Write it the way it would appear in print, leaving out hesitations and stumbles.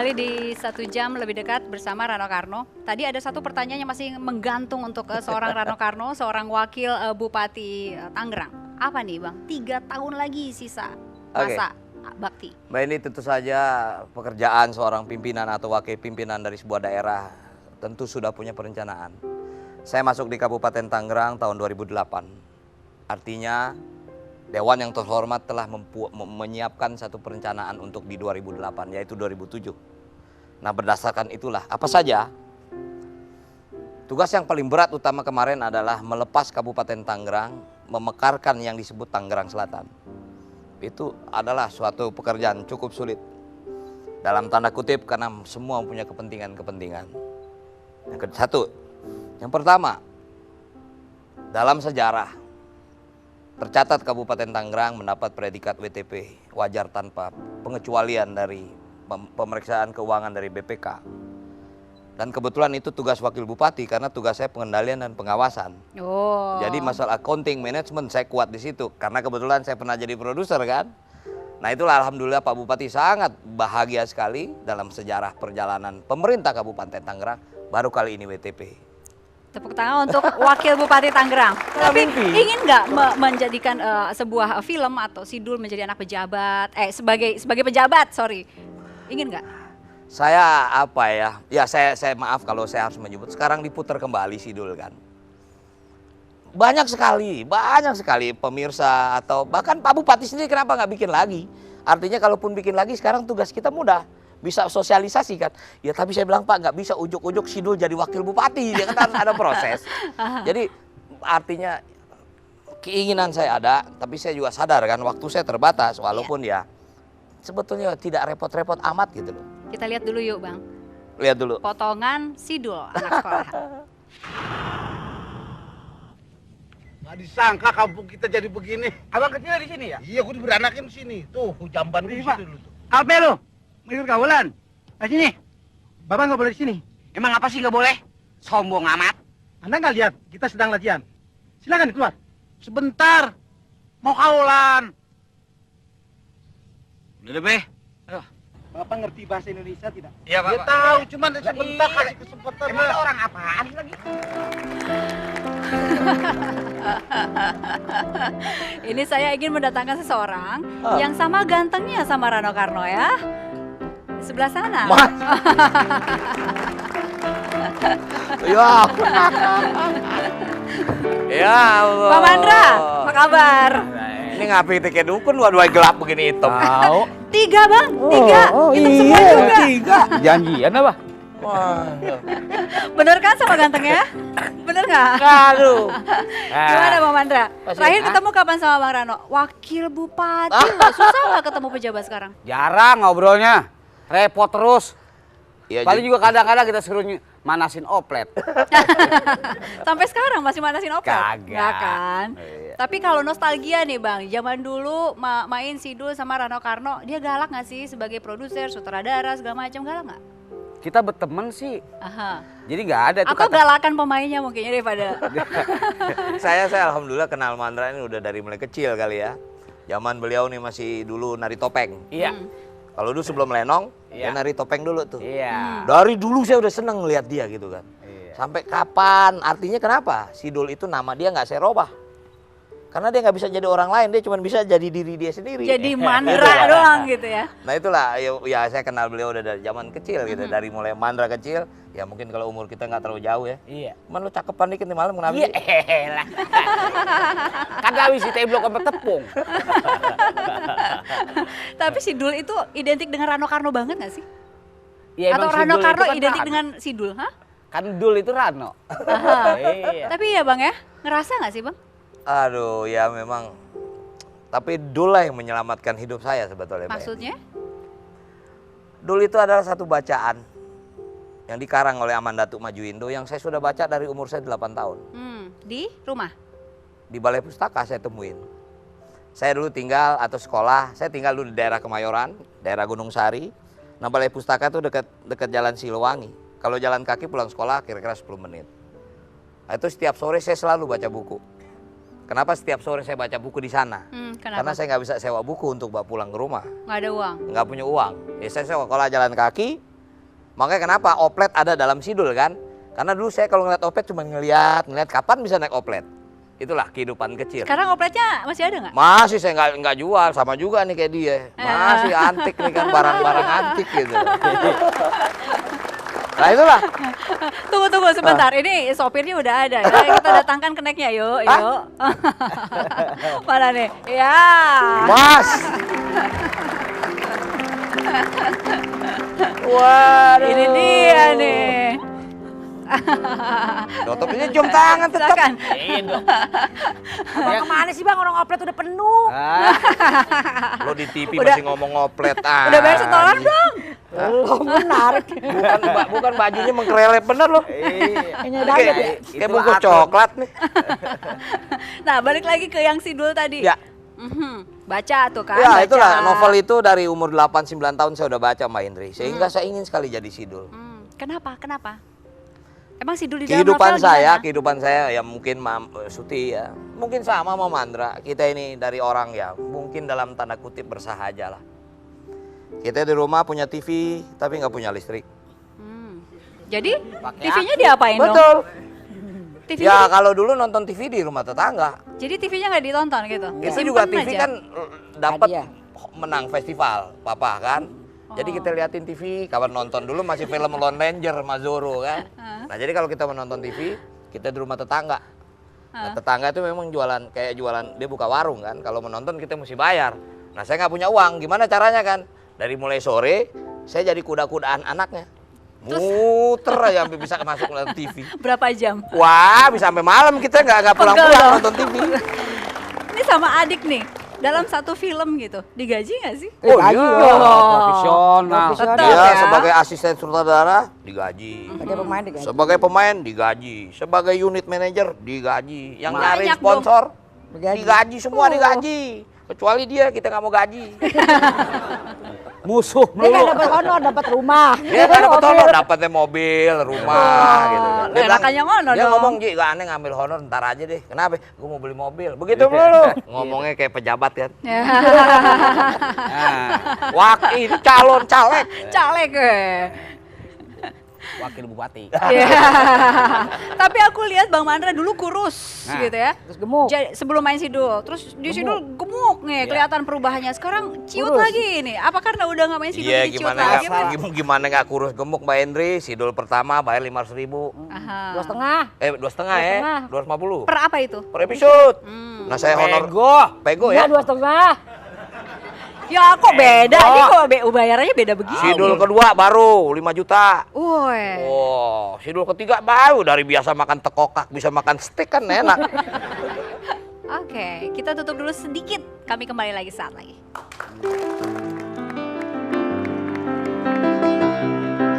kembali di 1 jam lebih dekat bersama Rano Karno. Tadi ada satu pertanyaan yang masih menggantung untuk seorang Rano Karno, seorang wakil Bupati Tangerang. Apa nih Bang? 3 tahun lagi sisa masa bakti. Mbak, ini tentu saja pekerjaan seorang pimpinan atau wakil pimpinan dari sebuah daerah tentu sudah punya perencanaan. Saya masuk di Kabupaten Tangerang tahun 2008. Artinya Dewan yang terhormat telah menyiapkan satu perencanaan untuk di 2008, yaitu 2007. Nah, berdasarkan itulah, apa saja? Tugas yang paling berat utama kemarin adalah melepas Kabupaten Tangerang, memekarkan yang disebut Tangerang Selatan. Itu adalah suatu pekerjaan cukup sulit. Dalam tanda kutip, karena semua punya kepentingan-kepentingan. Yang pertama, dalam sejarah, tercatat Kabupaten Tangerang mendapat predikat WTP, wajar tanpa pengecualian dari pemeriksaan keuangan dari BPK. Dan kebetulan itu tugas wakil bupati karena tugas saya pengendalian dan pengawasan. Jadi masalah accounting management saya kuat di situ karena kebetulan saya pernah jadi produser kan. Nah, itulah alhamdulillah Pak Bupati sangat bahagia sekali dalam sejarah perjalanan pemerintah Kabupaten Tangerang baru kali ini WTP. Tepuk tangan untuk Wakil Bupati Tangerang. Tapi ingin nggak menjadikan sebuah film atau Sidul menjadi anak pejabat? Sebagai pejabat, sorry. Ingin nggak? Saya apa ya? Ya saya maaf kalau saya harus menyebut. Sekarang diputar kembali Sidul kan. Banyak sekali pemirsa atau bahkan Pak Bupati sendiri kenapa nggak bikin lagi? Artinya kalaupun bikin lagi sekarang tugas kita mudah. Bisa sosialisasi kan, ya tapi saya bilang Pak nggak bisa ujuk-ujuk Sidul jadi wakil bupati, dia kan harus ada proses. Jadi artinya keinginan saya ada, tapi saya juga sadar kan waktu saya terbatas, walaupun ya sebetulnya tidak repot-repot amat gitu loh. Kita lihat dulu yuk Bang. Lihat dulu. Potongan Sidul anak sekolah. Gak disangka kampung kita jadi begini. Abang kecil di sini ya? Iya, gue diberanakin di sini. Tuh, jamban gue di sini dulu tuh. Alpe lu, mau kawalan. Nah sini, Bapak nggak boleh di sini. Emang apa sih nggak boleh? Sombong amat. Anda nggak lihat kita sedang latihan. Silakan keluar. Sebentar. Mau kawalan. Udah deh, Be. Aduh. Bapak ngerti bahasa Indonesia tidak? Iya, Pak. Dia tahu, cuman sebentar kasih kesempatan. Emang orang apaan lagi? Ini saya ingin mendatangkan seseorang yang sama gantengnya sama Rano Karno ya. Di sebelah sana. Ya. Ya Allah. Pak Mandra, apa kabar? Ini ngapain kayak dukun dua-dua gelap begini hitam. Tahu. 3 Bang, 3. Hitam semua juga. 3. Janjian apa? Bener kan sama gantengnya? Bener nggak? Aduh. Gimana Bang Mandra? Terakhir ketemu kapan sama Bang Rano? Wakil Bupati loh, susah nggak ketemu pejabat sekarang? Jarang ngobrolnya, repot terus. Ya, Paling juga kadang-kadang kita suruh manasin oplet. Sampai sekarang masih manasin oplet? Kagak. Nggak kan? Iya. Tapi kalau nostalgia nih Bang, zaman dulu main Sidul sama Rano Karno, dia galak nggak sih sebagai produser, sutradara, segala macam, galak nggak? Kita berteman sih. Aha. Jadi nggak ada tuh Atau galakan pemainnya mungkin daripada. saya alhamdulillah kenal Mandra ini udah dari mulai kecil kali ya. Zaman beliau nih masih dulu nari topeng. Iya. Kalau dulu sebelum lenong, dia Iya. nari topeng dulu tuh. Iya. Dari dulu saya udah seneng ngeliat dia gitu kan. Iya. Sampai kapan? Artinya kenapa? Sidul itu nama dia nggak saya robah. Karena dia nggak bisa jadi orang lain, dia cuma bisa jadi diri dia sendiri. Jadi Mandra doang gitu ya. Nah itulah, ya saya kenal beliau udah dari zaman kecil gitu. Dari mulai Mandra kecil, ya mungkin kalau umur kita nggak terlalu jauh ya. Iya. Cuman lu cakepan dikit nih malam kenapa Iya, sih? elah. Kagak habis di teblok sama tepung. Tapi Sidul itu identik dengan Rano Karno banget nggak sih? Ya, Atau emang Rano Sidul itu Karno kan identik Rano. dengan Sidul, hah? Kan Dul itu Rano. Aha. Iya. Tapi ya Bang ya, ngerasa nggak sih Bang? Aduh, ya memang. Tapi Dul lah yang menyelamatkan hidup saya sebetulnya. Mbak. Maksudnya? Dul itu adalah satu bacaan yang dikarang oleh Aman Datuk Majuindo yang saya sudah baca dari umur saya 8 tahun. Di rumah? Di Balai Pustaka saya temuin. Saya dulu tinggal atau sekolah, saya tinggal dulu di daerah Kemayoran, daerah Gunung Sari. Nah, Balai Pustaka itu dekat Jalan Silowangi. Kalau jalan kaki pulang sekolah kira-kira 10 menit. Nah, itu setiap sore saya selalu baca buku. Kenapa setiap sore saya baca buku di sana? Kenapa? Karena saya nggak bisa sewa buku untuk bawa pulang ke rumah. Nggak ada uang? Nggak punya uang. Ya saya sewa kalau jalan kaki, Makanya kenapa oplet ada dalam sidul kan? Karena dulu saya kalau ngeliat oplet cuma ngeliat kapan bisa naik oplet. Itulah kehidupan kecil. Sekarang opletnya masih ada nggak? Masih saya nggak jual, sama juga nih kayak dia. Masih antik nih kan, barang-barang antik gitu. Nah itulah. Tunggu sebentar, ini sopirnya udah ada ya. Kita datangkan keneknya, yuk. Mana nih? Ya. Mas. Waduh. Ini dia nih. Tutupnya cium tangan tetap. Silakan. Abang kemana sih bang? Orang oplet udah penuh. Lo di TV Udah. masih ngomong oplet Udah bayar setoran belum? Belum menarik. Bukan bajunya mengkerelep bener loh. Ini daget ya. Kayak bungkus coklat nih. Nah, balik lagi ke yang sidul tadi. Ya. Baca tuh kan. Ya baca. itulah novel itu dari umur 8-9 tahun saya udah baca Mbak Indri. Sehingga saya ingin sekali jadi sidul. Kenapa? Emang sidul di dalam Kehidupan novel saya, gimana? kehidupan saya ya mungkin Suti ya. Mungkin sama sama Mandra. Kita ini dari orang ya mungkin dalam tanda kutip bersahaja lah. Kita di rumah punya TV tapi nggak punya listrik. Jadi TV-nya diapain dong? Betul. TV Ya kalau dulu nonton TV di rumah tetangga. Jadi TV-nya nggak ditonton gitu? Itu Disimpan juga TV aja? kan dapat Hadiah. menang festival, papa kan. Jadi kita liatin TV, kapan nonton dulu masih film Lone Ranger, Mazoro kan. Nah jadi kalau kita menonton TV, kita di rumah tetangga. Nah, tetangga itu memang jualan, kayak jualan, dia buka warung kan. Kalau menonton kita mesti bayar. Nah saya nggak punya uang, gimana caranya kan? Dari mulai sore, saya jadi kuda-kudaan anaknya. Muter aja sampai bisa masuk ke TV. Berapa jam? Wah, bisa sampai malam kita nggak pulang-pulang dong. nonton TV. Ini sama adik nih, dalam satu film gitu, digaji nggak sih? Oh gaji iya. dong. Profesional. Tetap Dia ya. sebagai asisten sutradara digaji. Sebagai pemain digaji. Sebagai pemain digaji. Sebagai unit manager digaji. Yang Banyak nyari dong. sponsor Digaji. digaji semua digaji. Kecuali dia kita nggak mau gaji. Musuh Dia nggak dulu. dapat honor, dapat rumah. Dia kan dapat honor, dapatnya mobil, rumah gitu. Oh, Dia bilang, makanya honor dia dong. ngomong, "Ji, gak aneh ngambil honor ntar aja deh." Kenapa? Gue mau beli mobil. Begitu mulu. Ngomongnya kayak pejabat kan. Ya. Nah, Wakil, calon caleg. Caleg gue. wakil bupati. Iya. Tapi aku lihat Bang Mandra dulu kurus Nah. gitu ya. Terus gemuk. Sebelum main sidul, terus di sidul gemuk nih, kelihatan perubahannya. Sekarang ciut Kurus. lagi nih. Apa karena udah nggak main sidul Iya, jadi ciut gimana lagi? nggak Apa? gimana nggak kurus gemuk Mbak Hendri? Sidul pertama bayar 500.000. Aha. 2,5. 2,5 ya, 250 Per apa itu? per episode. Nah saya honor pego ya. Enggak, 2,5. Ya kok beda? Ini kok bayarannya beda begini? Sidul kedua baru 5 juta. Woi. Oh, sidul ketiga baru dari biasa makan tekokak bisa makan steak kan enak. Oke, kita tutup dulu sedikit. Kami kembali lagi saat lagi.